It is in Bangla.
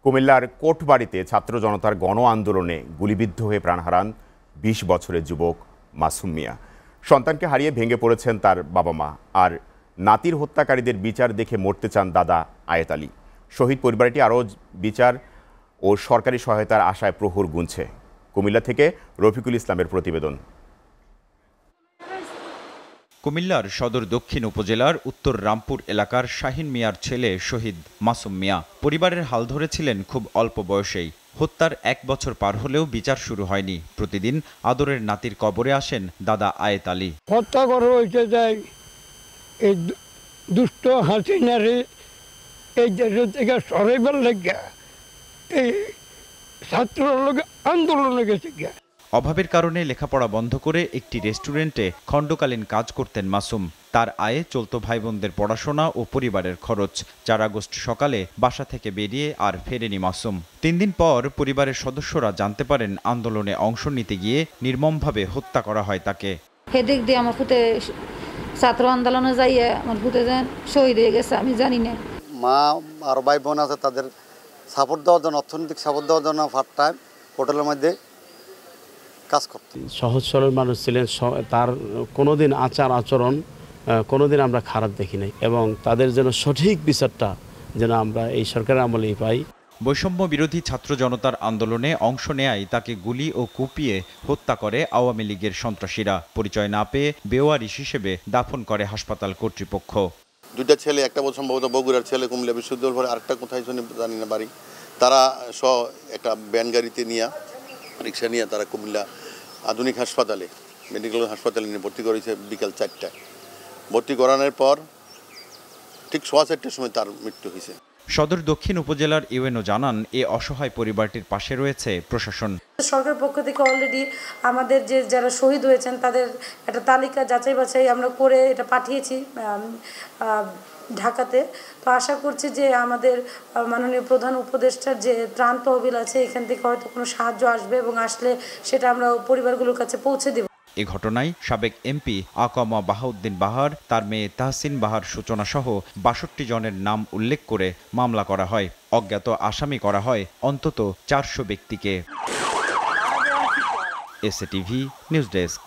কুমিল্লার কোটবাড়িতে ছাত্র জনতার গণ আন্দোলনে গুলিবিদ্ধ হয়ে প্রাণ হারান ২০ বছরের যুবক মাসুম মিয়া। সন্তানকে হারিয়ে ভেঙে পড়েছেন তার বাবা মা, আর নাতির হত্যাকারীদের বিচার দেখে মরতে চান দাদা আয়েত আলী। শহীদ পরিবারটি আরও বিচার ও সরকারি সহায়তার আশায় প্রহর গুনছে। কুমিল্লা থেকে রফিকুল ইসলামের প্রতিবেদন। কুমিল্লার সদর দক্ষিণ উপজেলার উত্তর রামপুর এলাকার শাহিন মিয়ার ছেলে শহীদ মাসুম মিয়া পরিবারের হাল ধরেছিলেন খুব অল্প বয়সেই। হত্যার ১ বছর পার হলেও বিচার শুরু হয়নি। প্রতিদিন আদরের নাতির কবরে আসেন দাদা আয়েত আলী। হত্যা করা হয়েছে যায় এই দুষ্ট হাসিনারে এই দেশ থেকে সরাইবার লাগিয়া এই ছাত্র আন্দোলনে গেছে গিয়া। অভাবের কারণে লেখাপড়া বন্ধ করে একটি রেস্টুরেন্টে খণ্ডকালীন কাজ করতেন মাসুম। তার আয়ে চলত ভাই বোনদের পড়াশোনা ও পরিবারের খরচ। ৪ আগস্ট সকালে বাসা থেকে বেরিয়ে আর ফেরেনি মাসুম। ৩ দিন পর পরিবারের সদস্যরা জানতে পারেন আন্দোলনে অংশ নিতে গিয়ে নির্মমভাবে হত্যা করা হয় তাকে। হেদিক দিয়ে আমার ফুটে ছাত্র আন্দোলনে যাইয়ে আমার ফুটে যান শহীদ হয়ে গেছে, আমি জানি না। মা আর ভাই বোন আছে, তাদের সাপোর্ট দেওয়ার জন্য, অর্থনৈতিক সাপোর্ট দেওয়ার জন্য পার্ট টাইম হোটেলের মধ্যে কাজ করতেন। সহজ সরল মানুষ ছিলেন, তার কোনোদিন আচার আচরণ কোনোদিন আমরা খারাপ দেখি নাই, এবং তাদের যেন সঠিক বিচারটা যেন আমরা এই সরকারের আমলেই পাই। বৈষম্য বিরোধী ছাত্র জনতার আন্দোলনে অংশ নেয়ায় তাকে গুলি ও কুপিয়ে হত্যা করে আওয়ামী লীগের সন্ত্রাসীরা। পরিচয় না পেয়ে বেওয়ারিশ হিসেবে দাফন করে হাসপাতাল কর্তৃপক্ষ। দুইটা ছেলে, একটা সম্ভবত বগুড়ার ছেলে, কুমিল্লা বিশ্ববিদ্যালয়, আরেকটা কোথায় জানি না বাড়ি। তারা একটা ব্যান গাড়িতে নিয়ে, রিক্সা নিয়ে তারা কুমিল্লা আধুনিক হাসপাতালে, মেডিকেল হাসপাতালে নিয়ে ভর্তি করেছে বিকাল ৪টায়। ভর্তি করানোর পর ঠিক 4:15টার সময় তার মৃত্যু হয়েছে। সদর দক্ষিণ উপজেলার ইউএনও জানান, এ অসহায় পরিবারটির পাশে রয়েছে প্রশাসন। সরকারের পক্ষ থেকে অলরেডি আমাদের যারা শহীদ হয়েছেন তাদের একটা তালিকা যাচাই বাছাই আমরা করে এটা পাঠিয়েছি ঢাকাতে। তো আশা করছি যে আমাদের মাননীয় প্রধান উপদেষ্টার যে ত্রাণ তহবিল আছে, এখান থেকে হয়তো কোনো সাহায্য আসবে, এবং আসলে সেটা আমরা পরিবারগুলোর কাছে পৌঁছে দেব। এ ঘটনায় সাবেক এমপি আকামা বাহাউদ্দিন বাহার, তার মেয়ে তাহসিন বাহার সূচনা সহ ৬২ জনের নাম উল্লেখ করে মামলা করা হয়। অজ্ঞাত আসামি করা হয় অন্তত ৪০০ ব্যক্তিকে। SATV news desk.